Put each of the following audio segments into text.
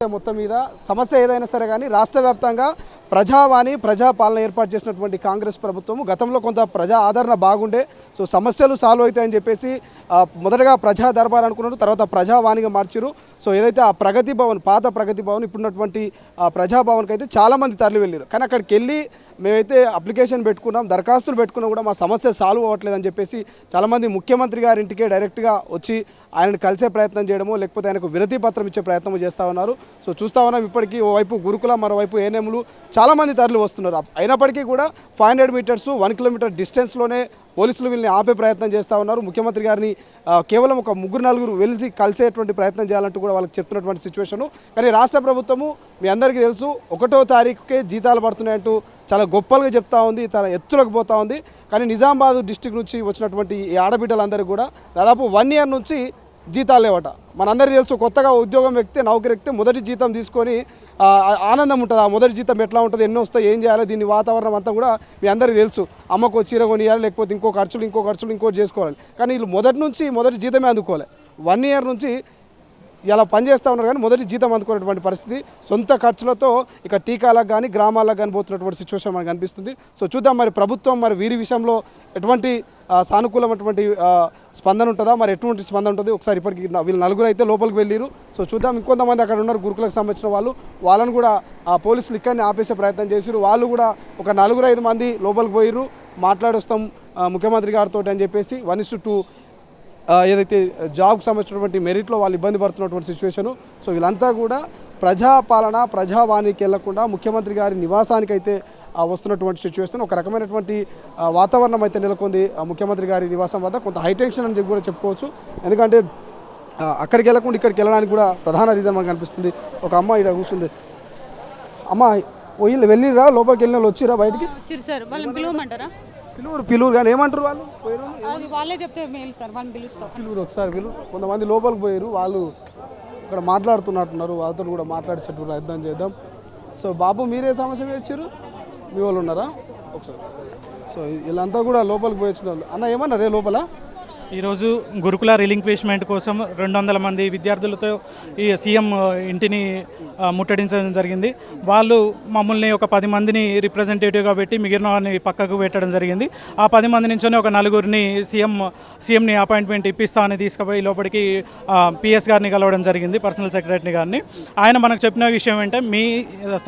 మొత్తం మీద సమస్య ఏదైనా సరే కానీ రాష్ట్ర వ్యాప్తంగా ప్రజావాణి ప్రజాపాలన ఏర్పాటు చేసినటువంటి కాంగ్రెస్ ప్రభుత్వం గతంలో కొంత ప్రజా ఆదరణ బాగుండే. సో సమస్యలు సాల్వ్ అవుతాయని చెప్పేసి మొదటగా ప్రజా దర్బార్ అనుకున్నారు, తర్వాత ప్రజావాణిగా మార్చారు. సో ఏదైతే ఆ ప్రగతి భవన్, పాత ప్రగతి భవన్, ఇప్పుడున్నటువంటి ప్రజాభవన్కి అయితే చాలామంది తరలి వెళ్ళారు. కానీ అక్కడికి వెళ్ళి మేమైతే అప్లికేషన్ పెట్టుకున్నాం, దరఖాస్తులు పెట్టుకున్నా కూడా మా సమస్య సాల్వ్ అవ్వట్లేదని చెప్పేసి చాలామంది ముఖ్యమంత్రి గారి ఇంటికే డైరెక్ట్గా వచ్చి ఆయనను కలిసే ప్రయత్నం చేయడమో లేకపోతే ఆయనకు వినతి పత్రం ఇచ్చే ప్రయత్నం చేస్తూ ఉన్నారు. సో చూస్తూ ఉన్నాం ఇప్పటికీ ఓవైపు గురుకుల, మరోవైపు ఏఎన్ఎంలు చాలామంది తరలి వస్తున్నారు. అయినప్పటికీ కూడా 500 మీటర్స్ 1 కిలోమీటర్ డిస్టెన్స్లోనే పోలీసులు వీళ్ళని ఆపే ప్రయత్నం చేస్తూ ఉన్నారు. ముఖ్యమంత్రి గారిని కేవలం ఒక 3-4 వెళ్ళి కలిసేటువంటి ప్రయత్నం చేయాలంటూ కూడా వాళ్ళకి చెప్తున్నటువంటి సిచ్యువేషను. కానీ రాష్ట్ర ప్రభుత్వము మీ అందరికీ తెలుసు 1వ తారీఖుకే జీతాలు పడుతున్నాయంటూ చాలా గొప్పలుగా చెప్తా ఉంది, తన ఎత్తులకు పోతూ ఉంది. కానీ నిజామాబాద్ డిస్టిక్ నుంచి వచ్చినటువంటి ఈ ఆడబిడ్డలందరికీ కూడా దాదాపు 1 ఇయర్ నుంచి జీతాలు లేవట. మనందరికీ తెలుసు కొత్తగా ఉద్యోగం ఎక్కితే, నౌకరు ఎక్కితే మొదటి జీతం తీసుకొని ఆనందం ఉంటుంది. ఆ మొదటి జీతం ఎట్లా ఉంటుంది, ఎన్నో వస్తాయి, ఏం చేయాలి, దీని వాతావరణం అంతా కూడా మీ అందరికీ తెలుసు. అమ్మకు చీర కొనియాలి, లేకపోతే ఇంకో ఖర్చులు ఇంకోటి చేసుకోవాలి. కానీ వీళ్ళు మొదటి జీతమే అందుకోవాలి. 1 ఇయర్ నుంచి ఇలా పనిచేస్తూ ఉన్నారు కానీ మొదటి జీతం అందుకునేటువంటి పరిస్థితి. సొంత ఖర్చులతో ఇక టీకాలకు కానీ గ్రామాలకు కానీ పోతున్నటువంటి సిచ్యువేషన్ మనకు కనిపిస్తుంది. సో చూద్దాం మరి ప్రభుత్వం మరి వీరి విషయంలో ఎటువంటి సానుకూలమైనటువంటి స్పందన ఉంటుందా, మరి ఎటువంటి స్పందన ఉంటుంది. ఒకసారి ఇప్పటికి వీళ్ళు 4 అయితే లోపలికి వెళ్ళారు. సో చూద్దాం. ఇంకొంతమంది అక్కడ ఉన్నారు గురుకులకు సంబంధించిన వాళ్ళను కూడా పోలీసులు ఇక్కడనే ఆపేసే ప్రయత్నం చేసారు. వాళ్ళు కూడా ఒక 4-5 మంది లోపలికి పోయారు, మాట్లాడొస్తాం ముఖ్యమంత్రి గారితో అని చెప్పేసి 1:2 ఏదైతే జాబ్కి సంబంధించినటువంటి మెరిట్లో వాళ్ళు ఇబ్బంది పడుతున్నటువంటి సిచ్యువేషను. సో వీళ్ళంతా కూడా ప్రజాపాలన ప్రజావాణికి వెళ్లకుండా ముఖ్యమంత్రి గారి నివాసానికి అయితే వస్తున్నటువంటి సిచ్యువేషన్. ఒక రకమైనటువంటి వాతావరణం అయితే నెలకొంది ముఖ్యమంత్రి గారి నివాసం వద్ద. కొంత హైటెన్షన్ అని చెప్పి కూడా చెప్పుకోవచ్చు. ఎందుకంటే అక్కడికి వెళ్ళకుండా ఇక్కడికి వెళ్ళడానికి కూడా ప్రధాన రీజన్ మనకు కనిపిస్తుంది. ఒక అమ్మ ఇక్కడ కూర్చుంది. అమ్మ వీళ్ళు వెళ్ళిరా, లోపలికి వెళ్ళిన వాళ్ళు వచ్చిరా బయటికి? సార్ వాళ్ళని పిలవమంటారా? పిలువురు కానీ ఏమంటారు వాళ్ళు? వాళ్ళే చెప్తే మేలు సార్, వాళ్ళని పిలుస్తాం. పిలువురు ఒకసారి కొంతమంది లోపలికి పోయారు, వాళ్ళు ఇక్కడ మాట్లాడుతున్నట్టున్నారు. వాళ్ళతో కూడా మాట్లాడేటట్టు ప్రయత్నం చేద్దాం. సో బాబు మీరే సమస్య వచ్చారు, మీ వాళ్ళు ఉన్నారా ఒకసారి? సో వీళ్ళంతా కూడా లోపలికి పోయొచ్చిన వాళ్ళు. అన్న ఏమన్నా రే లోపల ఈరోజు గురుకుల రిలింక్విష్మెంట్ కోసం 200 మంది విద్యార్థులతో ఈ సీఎం ఇంటిని ముట్టడించడం జరిగింది. వాళ్ళు మమ్మల్ని ఒక 10 మందిని రిప్రజెంటేటివ్గా పెట్టి మిగిలిన వారిని పక్కకు పెట్టడం జరిగింది. ఆ 10 మంది నుంచి ఒక 4గురిని సీఎంని అపాయింట్మెంట్ ఇప్పిస్తామని తీసుకుపోయి లోపలికి పిఎస్ గారిని కలవడం జరిగింది, పర్సనల్ సెక్రటరీ గారిని. ఆయన మనకు చెప్పిన విషయం ఏంటంటే మీ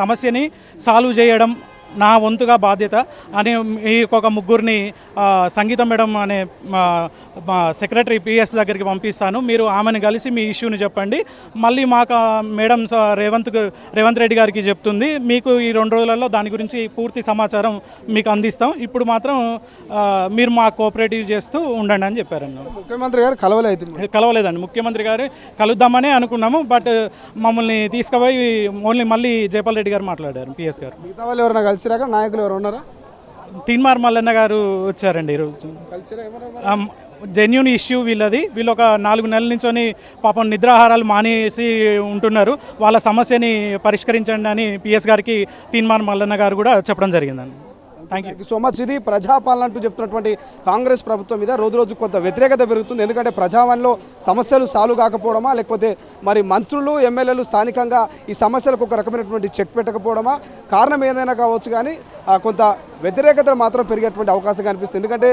సమస్యని సాల్వ్ చేయడం నా వంతుగా బాధ్యత అని ఒక 3గురిని సంగీతం మేడం అనే సెక్రటరీ పిఎస్ దగ్గరికి పంపిస్తాను, మీరు ఆమెను కలిసి మీ ఇష్యూని చెప్పండి, మళ్ళీ మాకు మేడం రేవంత్ రెడ్డి గారికి చెప్తుంది, మీకు ఈ 2 రోజులలో దాని గురించి పూర్తి సమాచారం మీకు అందిస్తాం, ఇప్పుడు మాత్రం మీరు మా కోఆపరేటివ్ చేస్తూ ఉండండి అని చెప్పారన్న. ముఖ్యమంత్రి గారు కలవలేదండి. ముఖ్యమంత్రి గారు కలుద్దామనే అనుకున్నాము, బట్ మమ్మల్ని తీసుకుపోయి మళ్ళీ జయపాల్ రెడ్డి గారు మాట్లాడారు, పిఎస్ గారు. మిగతా వాళ్ళు ఎవరైనా కలిసిరాక నాయకులు ఎవరు ఉన్నారా? తీన్మార్ మల్లన్న గారు వచ్చారండి ఈరోజు. జెన్యూన్ ఇష్యూ వీళ్ళు ఒక 4 నెలల నుంచొని పాపం నిద్రాహారాలు మానేసి ఉంటున్నారు, వాళ్ళ సమస్యని పరిష్కరించండి అని పిఎస్ గారికి తీన్మార్ మల్లన్న గారు కూడా చెప్పడం జరిగిందండి. Thank you so much. ఇది ప్రజాపాలన అంటూ చెప్తున్నటువంటి కాంగ్రెస్ ప్రభుత్వం మీద రోజు కొంత వ్యతిరేకత పెరుగుతుంది. ఎందుకంటే ప్రజావాణిలో సమస్యలు సాల్వ్ కాకపోవడమా, లేకపోతే మరి మంత్రులు ఎమ్మెల్యేలు స్థానికంగా ఈ సమస్యలకు ఒక రకమైనటువంటి చెక్ పెట్టకపోవడమా, కారణం ఏదైనా కావచ్చు. కానీ కొంత వ్యతిరేకత మాత్రం పెరిగేటువంటి అవకాశం కనిపిస్తుంది. ఎందుకంటే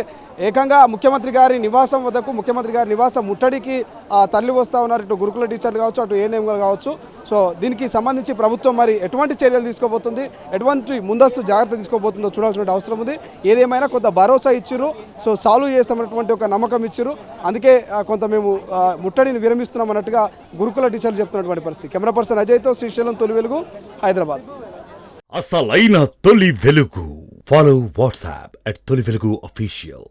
ఏకంగా ముఖ్యమంత్రి గారి నివాసం వద్దకు, ముఖ్యమంత్రి గారి నివాసం ముట్టడికి తరలి వస్తూ ఉన్నారు ఇటు గురుకుల టీచర్లు కావచ్చు, అటు ఏఎన్ఎంలు కావచ్చు. సో దీనికి సంబంధించి ప్రభుత్వం మరి ఎటువంటి చర్యలు తీసుకోబోతుంది, ఎటువంటి ముందస్తు జాగ్రత్త తీసుకోబోతుందో చూడాల్సిన అవసరం ఉంది. ఏదేమైనా కొంత భరోసా ఇచ్చారు, సో సాల్వ్ చేస్తామన్నటువంటి ఒక నమ్మకం ఇచ్చారు. అందుకే కొంత మేము ముట్టడిని విరమిస్తున్నాం అన్నట్టుగా గురుకుల టీచర్లు చెప్తున్నటువంటి పరిస్థితి. కెమెరా పర్సన్ అజయ్తో శ్రీశైలం, తొలి వెలుగు, హైదరాబాద్. అసలైన తొలి వెలుగు. ఫాలో వాట్సాప్ @తొలి వెలుగు official.